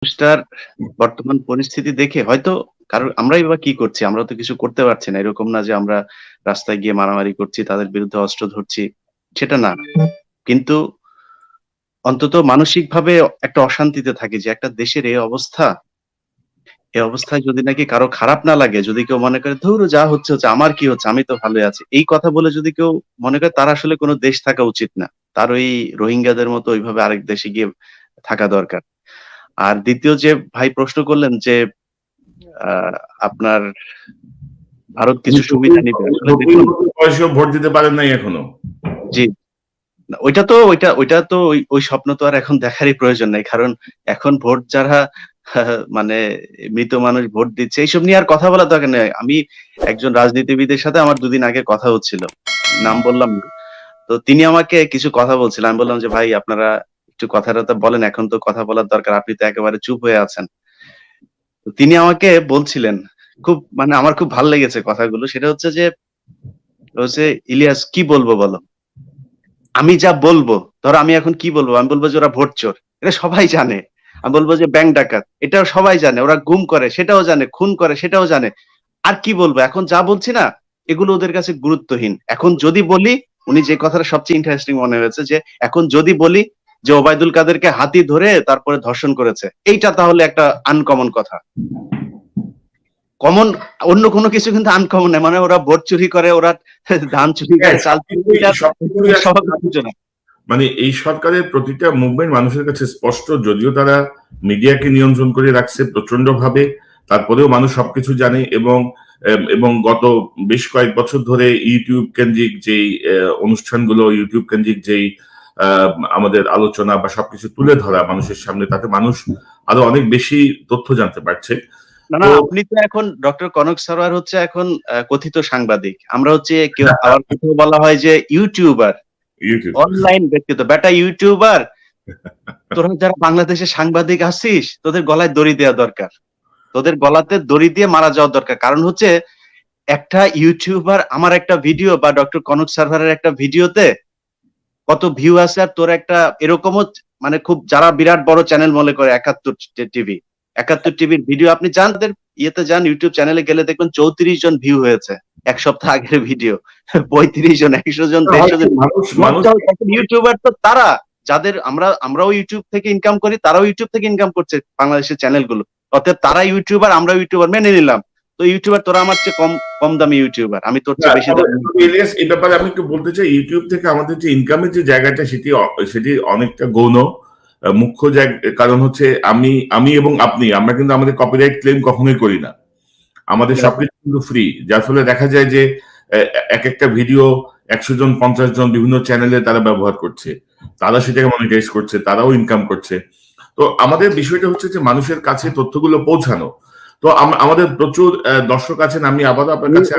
মানুষটার বর্তমান পরিস্থিতি দেখে হয়তো আমরাই বা কি করছি? আমরা তো কিছু করতে পারছি না। এরকম না যে আমরা রাস্তায় গিয়ে মারামারি করছি, তাদের বিরুদ্ধে অস্ত্র ধরছি, সেটা না। কিন্তু অন্তত মানসিকভাবে একটা অশান্তিতে থাকি যে একটা দেশের এই অবস্থা, এই অবস্থায় যদি নাকি কারো খারাপ না লাগে, যদি কেউ মনে করে ধুর যা হচ্ছে, হচ্ছে, আমার কি হচ্ছে? আমি তো ভালোই আছি। এই কথা বলে যদি কেউ মনে করে তার আসলে কোন দেশ থাকা উচিত না। তার ওই রোহিঙ্গাদের মতো ওইভাবে আরেক দেশে গিয়ে থাকা দরকার। আর ২য় যে ভাই প্রশ্ন করলেন যে আ আপনার ভারত কিছু সুবিধা নিবে। আসলে দেখুন বয়সেও ভোট দিতে পারেন নাই এখনো। জি। না ওইটা তো ওই স্বপ্ন তো আর এখন দেখারই প্রয়োজন নাই। কারণ এখন ভোট যারা মানে মৃত মানুষ ভোট দিচ্ছে এইসব নিয়ে আর কথা বলার দরকার নেই। আমি একজন রাজনীতিবিদের সাথে আমার ২ দিন আগে কথা হচ্ছিল। নাম বললাম না। তো তিনি আমাকে কিছু কথা বলছিলেন। আমি বললাম যে, "ভাই আপনারা একটু কথা-টথা বলেন। এখন তো কথা বলার দরকার। আপনি তো একেবারে চুপ হয়ে আছেন।" তো তিনি আমাকে বলছিলেন, মানে আমার খুব ভাল লেগেছে কথাগুলো। সেটা হচ্ছে যে, "ইলিয়াস কি বলবো বলো? আমি যা বলবো, ধরো আমি এখন কি বলবো? আমি বলব যে ওরা ভোট চোর। এটা সবাই জানে। আমি বলব যে ব্যাংক ডাকাত। এটাও সবাই জানে। ওরা গুম করে সেটাও জানে, খুন করে সেটাও জানে। আর কি বলবো? এখন যা বলছি না, এগুলো ওদের কাছে গুরুত্বহীন। এখন যদি বলি, উনি যে কথাটা সবচেয়ে ইন্টারেস্টিং মনে হয়েছে যে, এখন যদি বলি যে ওবায়দুল কাদেরকে হাতি ধরে তারপরে ধর্ষণ করেছে। এইটা তাহলে একটা আনকমন কথা। কমন অন্য কোনো কিছু কিন্তু আনকমন না। মানে ওরা ভোট চুরি করে, ওরা ধান চুরি করে, চাল চুরি করে, এটা স্বাভাবিক কিছু না। মানে এই সরকারের প্রতিটা মুভমেন্ট মানুষের কাছে স্পষ্ট, যদিও তারা মিডিয়াকে নিয়ন্ত্রণ করে রাখছে প্রচন্ড ভাবে, তারপরেও মানুষ সবকিছু জানে এবং গত বেশ কয়েক বছর ধরে ইউটিউব কেন্দ্রিক যেই অনুষ্ঠানগুলো, ইউটিউব কেন্দ্রিক যেই আমাদের আলোচনা বা সবকিছু তুলে ধরা মানুষের সামনে, তাতে মানুষ আরো অনেক বেশি তথ্য জানতে পারছে। না, আপনি তো এখন ডক্টর কনক সারোয়ার হচ্ছে এখন কথিত সাংবাদিক। আমরা হচ্ছে কেউ আবার কোথাও বলা হয় যে ইউটিউবার। অনলাইন ব্যক্তিত্ব। বেটা ইউটিউবার, তোরা যারা বাংলাদেশে সাংবাদিক আছিস, তোদের গলায় দড়ি দেওয়া দরকার। তোদের গলাতে দড়ি দিয়ে মারা যাওয়া দরকার। কারণ হচ্ছে একটা ইউটিউবার আমার একটা ভিডিও বা ডক্টর কনক সারোয়ারের একটা ভিডিওতে কত ভিউ আছে, আর তোর একটা এরকমও মানে খুব যারা বিরাট বড় চ্যানেল মনে করে ৭১ টিভি। ৭১ টিভির ভিডিও আপনি যান তাদের ইয়েতে যান, ইউটিউব চ্যানেলে গেলে দেখবেন ৩৪ জন ভিউ হয়েছে। ১ সপ্তাহ আগের ভিডিও। ৩৫ জন, ১০০ জন, ১৫০ জন। ইউটিউবার তো তারা যাদের আমরাও ইউটিউব থেকে ইনকাম করি, তারাও ইউটিউব থেকে ইনকাম করছে বাংলাদেশের চ্যানেলগুলো। অতএব তারা ইউটিউবার, আমরাও ইউটিউবার মেনে নিলাম। তো ইউটিউবার তোরা আমার চেয়ে কম দামি ইউটিউবার। আমি তোর চেয়ে বেশি দামি। ইলিয়াস, এই ব্যাপারে আমি একটু বলতে চাই, ইউটিউব থেকে আমাদের যে ইনকামের যে জায়গাটা সেটি অনেকটা গৌণ। মুখ্য কারণ হচ্ছে আমি এবং আমরা কিন্তু আমাদের কপিরাইট ক্লেম কখনোই করি না। আমাদের সবকিছু কিন্তু ফ্রি, যার ফলে দেখা যায় যে এক একটা ভিডিও ১০০ জন ৫০ জন বিভিন্ন চ্যানেলে তারা ব্যবহার করছে, তারা সেটাকে মনিটাইজ করছে, তারাও ইনকাম করছে। তো আমাদের বিষয়টা হচ্ছে যে মানুষের কাছে তথ্যগুলো পৌঁছানো। তো আমাদের প্রচুর দর্শক আছেন। আমি আবারও আপনার কাছে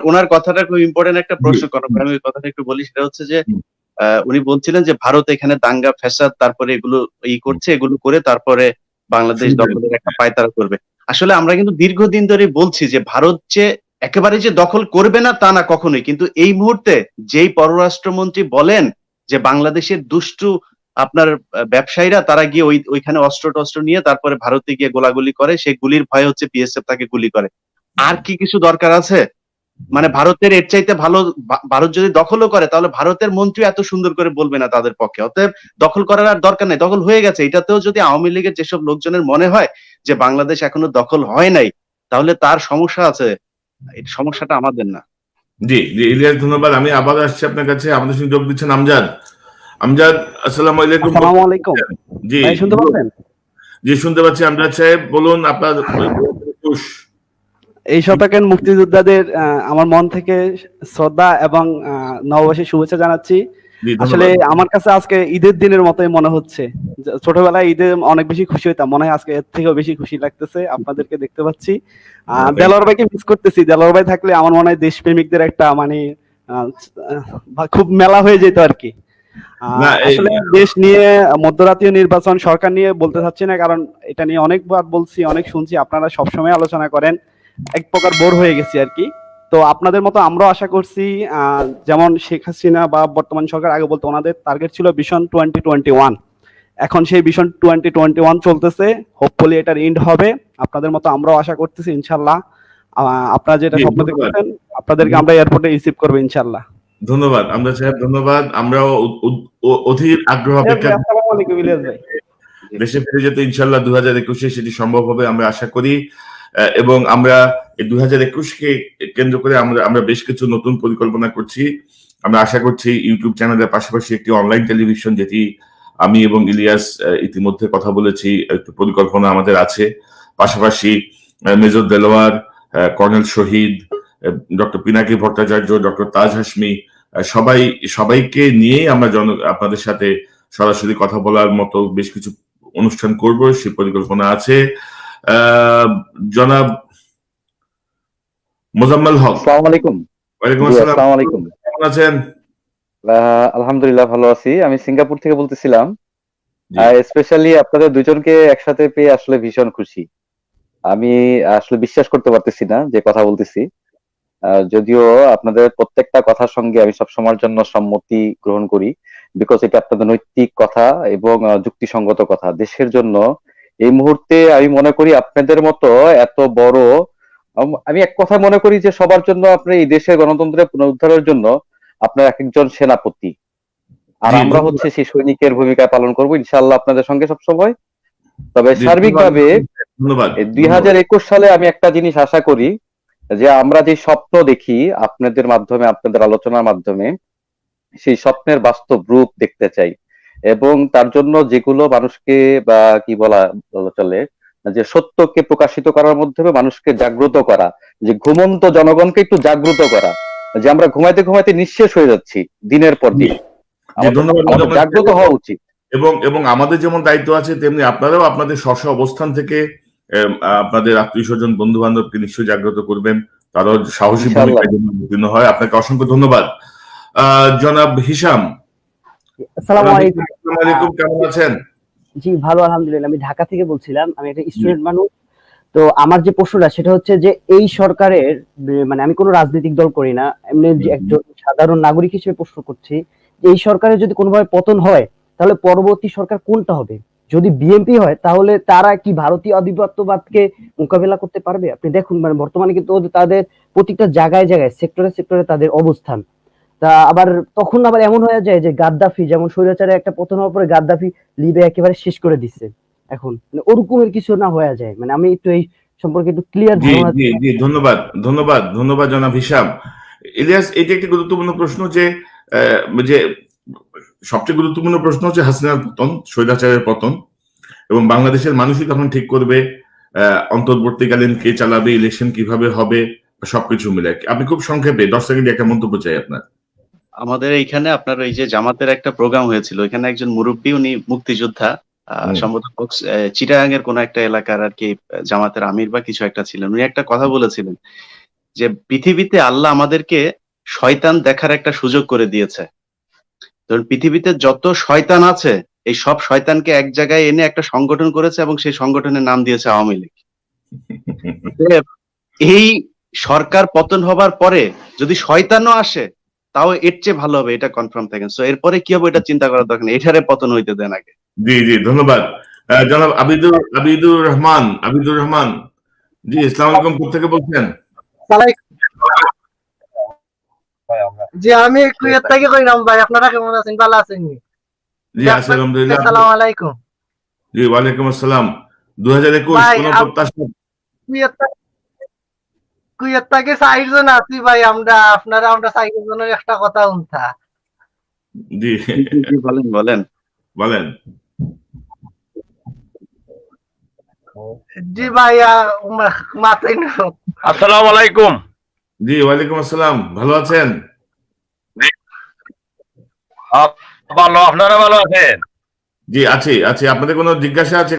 ওনার কথাটা খুব ইম্পর্টেন্ট একটা প্রশ্ন করা। আমি ওই কথাটা একটু বলি। সেটা হচ্ছে যে উনি বলছিলেন যে ভারত এখানে দাঙ্গা ফ্যাসাদ তারপরে এগুলো করছে, এগুলো করে তারপরে বাংলাদেশ দখলের একটা পায়তারা করবে। আসলে আমরা কিন্তু দীর্ঘদিন ধরে বলছি যে ভারত যে একেবারে যে দখল করবে না তা না কখনোই, কিন্তু এই মুহূর্তে যেই পররাষ্ট্রমন্ত্রী বলেন যে বাংলাদেশের দুষ্টু আপনার ব্যবসায়ীরা তারা গিয়ে ওইখানে অস্ত্র-টস্ত্র নিয়ে তারপরে ভারতে গিয়ে গোলাগুলি করে, সেই গুলির ভয়ে হচ্ছে বিএসএফ তাকে গুলি করে। আর কি কিছু দরকার আছে? মানে ভারতের এর চাইতে ভালো ভারত যদি দখলও করে তাহলে ভারতের মন্ত্রী এত সুন্দর করে বলবে না তাদের পক্ষে। অতএব দখল করার আর দরকার নেই। দখল হয়ে গেছে। এটাতেও যদি আওয়ামী লীগের যেসব লোকজনের মনে হয় যে বাংলাদেশ এখনো দখল হয় নাই, তাহলে তার সমস্যা আছে। এই সমস্যাটা আমাদের না। জি, ইলিয়াস, ধন্যবাদ। আমি আবার আসছি আপনার কাছে। আমাদের সঙ্গে যোগ দিচ্ছেন আমজাদ। আমজাদ, আসসালামু আলাইকুম। আসসালামু আলাইকুম। জি, ভাই শুনতে পাচ্ছেন? জি শুনতে পাচ্ছি। আমজাদ সাহেব বলুন আপনার। এই শতকের মুক্তিযোদ্ধাদের আমার মন থেকে শ্রদ্ধা এবং নববর্ষের শুভেচ্ছা জানাচ্ছি। আসলে আমার কাছে আজকে ঈদের দিনের মতোই মনে হচ্ছে। ছোটবেলায় ঈদে অনেক বেশি খুশি হইতাম, মনে হয় আজকে এর থেকেও বেশি খুশি লাগতেছে আপনাদেরকে দেখতে পাচ্ছি। দেলোয়ার ভাইকে মিস করতেছি। দেলোয়ার ভাই থাকলে আমার মনে হয় দেশপ্রেমিকদের একটা মানে খুব মেলা হয়ে যেত আর কি। আসলে দেশ নিয়ে মধ্যরাতীয় নির্বাচন সরকার নিয়ে বলতে চাচ্ছি না, কারণ এটা নিয়ে অনেকবার বলছি, অনেক শুনছি, আপনারা সবসময় আলোচনা করেন, এক প্রকার বোর হয়ে গেছি আর কি। তো আপনাদের মতো আমরাও আশা করছি, যেমন শেখ হাসিনা বা বর্তমান সরকার আগে বলতো ওনাদের টার্গেট ছিল ভিশন 2021, এখন সেই ভিশন 2021 চলতেছে, হোপফুলি এটার এন্ড হবে। আপনাদের মতো আমরাও আশা করতেছি ইনশাল্লাহ। আপনারা যেটা জি, স্বপ্ন ধন্যবাদ। দেখতেছেন আপনাদেরকে আমরা এয়ারপোর্টে রিসিভ করবো ইনশাল্লাহ। ধন্যবাদ আমজাদ সাহেব, ধন্যবাদ। আমরাও অধীর আগ্রহ অপেক্ষা আসসালামু আলাইকুম ইলিয়াস ভাই। দেশে ফিরে যেতে ইনশাল্লাহ 2021-এ সেটি সম্ভব হবে আমরা আশা করি। এবং আমরা এই 2021-কে কেন্দ্র করে আমরা বেশ কিছু নতুন পরিকল্পনা করছি। আমরা আশা করছি ইউটিউব চ্যানেলের পাশাপাশি একটি অনলাইন টেলিভিশন, যেটি আমি এবং ইলিয়াস ইতিমধ্যে কথা বলেছি, একটু পরিকল্পনা আমাদের আছে। পাশাপাশি মেজর দেলোয়ার, কর্নেল শহীদ, ডক্টর পিনাকি ভট্টাচার্য, ডক্টর তাজ হাশমি, সবাইকে নিয়ে আমরা আপনাদের সাথে সরাসরি কথা বলার মতো বেশ কিছু অনুষ্ঠান করব, সেই পরিকল্পনা আছে। জনাব মোজাম্মেল হক, আসসালামু আলাইকুম। ওয়ালাইকুম জি, আসসালাম, আসসালামু আলাইকুম। কেমন আছেন? আলহামদুলিল্লাহ ভালো আছি। আমি সিঙ্গাপুর থেকে বলতেছিলাম। জি। স্পেশালি আপনাদের দুজনকে একসাথে পেয়ে আসলে ভীষণ খুশি। আমি আসলে বিশ্বাস করতে পারতেছি না যে কথা বলতেছি। যদিও আপনাদের প্রত্যেকটা কথার সঙ্গে আমি সবসময়ের জন্য সম্মতি গ্রহণ করি, বিকজ এটা আপনাদের নৈতিক কথা এবং যুক্তিসঙ্গত কথা। দেশের জন্য এই মুহূর্তে আমি মনে করি আপনাদের মতো এত বড়, আমি এক কথা মনে করি যে সবার জন্য আপনার এই দেশের গণতন্ত্রের পুনরুদ্ধারের জন্য আপনার এক একজন সেনাপতি, আর জি, আমরা ধন্যবাদ। হচ্ছে সেই সৈনিকের ভূমিকা পালন করবো ইনশাআল্লাহ আপনাদের সঙ্গে সবসময়। তবে জি, সার্বিকভাবে ধন্যবাদ। 2021 সালে আমি একটা জিনিস আশা করি, যে আমরা যে স্বপ্ন দেখি আপনাদের মাধ্যমে, আপনাদের আলোচনার মাধ্যমে, সেই স্বপ্নের বাস্তব রূপ দেখতে চাই। এবং তার জন্য যেগুলো মানুষকে, বা কি বলা চলে, যে সত্যকে প্রকাশিত করার মাধ্যমে মানুষকে জাগ্রত করা, যে ঘুমন্ত জনগণকে একটু জাগ্রত করা, যে আমরা ঘুমাইতে ঘুমাইতে নিঃশেষ হয়ে যাচ্ছি দিনের পর দিন। জি, ধন্যবাদ। আমাদের জাগ্রত হওয়া উচিত। এবং আমাদের যেমন দায়িত্ব আছে, তেমনি আপনারাও আপনাদের স্ব অবস্থান থেকে আপনাদের আত্মীয় স্বজন, বন্ধু বান্ধবকে নিশ্চয়ই জাগ্রত করবেন, তারাও সাহসী ইনশাআল্লাহ। ভূমিকায় যেন অবতীর্ণ হয়। আপনাকে অসংখ্য ধন্যবাদ। জনাব হিশাম, আসসালামু জনাব আলাইকুম। হিশাম, আসসালামু আলাইকুম, কেমন আছেন? জি ভালো আলহামদুলিল্লাহ। আমি ঢাকা থেকে বলছিলাম, আমি একটা স্টুডেন্ট মানুষ। তো আমার যে প্রশ্নটা সেটা হচ্ছে যে এই সরকারের মানে আমি কোনো রাজনৈতিক দল করি না, এমনি যে একজন সাধারণ নাগরিক হিসেবে প্রশ্ন করছি যে এই সরকারের যদি কোনোভাবে পতন হয় তাহলে পরবর্তী সরকার কোনটা হবে? যদি বিএনপি হয় তাহলে তারা কি ভারতীয় আধিপত্যবাদকে মোকাবেলা করতে পারবে? আপনি দেখুন মানে বর্তমানে কিন্তু তাদের প্রত্যেকটা জায়গায় জায়গায় সেক্টরে সেক্টরে তাদের অবস্থান। তা আবার তখন আবার এমন হয়ে যায় যে গাদ্দাফি যেমন স্বৈরাচারের একটা পতন হওয়ার পরে গাদ্দাফি লিবিয়া একেবারে শেষ করে দিচ্ছে। এখন মানে ওরকমের কিছু না হয়ে যায়, মানে আমি একটু এই সম্পর্কে একটু ক্লিয়ার জি ধারণা। জি জি, ধন্যবাদ ধন্যবাদ ধন্যবাদ জনাব হিশাম। ইলিয়াস, এটি একটি গুরুত্বপূর্ণ প্রশ্ন, যে সবচেয়ে গুরুত্বপূর্ণ প্রশ্ন হচ্ছে হাসিনার পতন, স্বৈরাচারের পতন, এবং বাংলাদেশের মানুষই তখন ঠিক করবে অন্তর্বর্তীকালীন কে চালাবে, ইলেকশন কিভাবে হবে, সবকিছু মিলে। আপনি খুব সংক্ষেপে 10 সেকেন্ডে একটা মন্তব্য চাই আপনার। আমাদের এইখানে আপনার ওই যে জামাতের একটা প্রোগ্রাম হয়েছিল, এখানে একজন মুরব্বী, উনি মুক্তিযোদ্ধা, সম্ভবত চিটাগাং এর কোন একটা এলাকার আর কি জামাতের আমির বা কিছু একটা ছিলেন। উনি একটা কথা বলেছিলেন যে পৃথিবীতে আল্লাহ আমাদেরকে শয়তান দেখার একটা সুযোগ করে দিয়েছে। ধরুন পৃথিবীতে যত শয়তান আছে এই সব শয়তানকে এক জায়গায় এনে একটা সংগঠন করেছে এবং সেই সংগঠনের নাম দিয়েছে আওয়ামী লীগ। এই সরকার পতন হবার পরে যদি শয়তানও আসে তাও এর চেয়ে ভালো হবে, এটা কনফার্ম থাকেন। সো এরপরে কি হবে এটা চিন্তা করার দরকার নেই, এটারে পতন হইতে দেন আগে। জি জি, ধন্যবাদ। জনাব আবিদুর রহমান, জি, আসসালামু আলাইকুম, কোথা থেকে বলছেন? জি আমি কুয়েত থেকে কইলাম ভাই, আপনারা কেমন আছেন? ভালো আছেন? জি, আছি আলহামদুলিল্লাহ। আসসালামু আলাইকুম। জি, ওয়ালাইকুম আসসালাম। 2021 ভাই, কোন প্রত্যাশা? কুয়েত থেকে 4 জন আছি ভাই, আমরা 4 জনের একটা কথা উনথা। জি বলেন বলেন। বলেন। জি ভাই, মাথায় না। আসসালামু আলাইকুম। জি, ওয়ালাইকুম আসসালাম, ভালো আছেন? ভালো, আপনারা ভালো আছেন? জি, আছি। আপনাদের কোনো জিজ্ঞাসা আছে?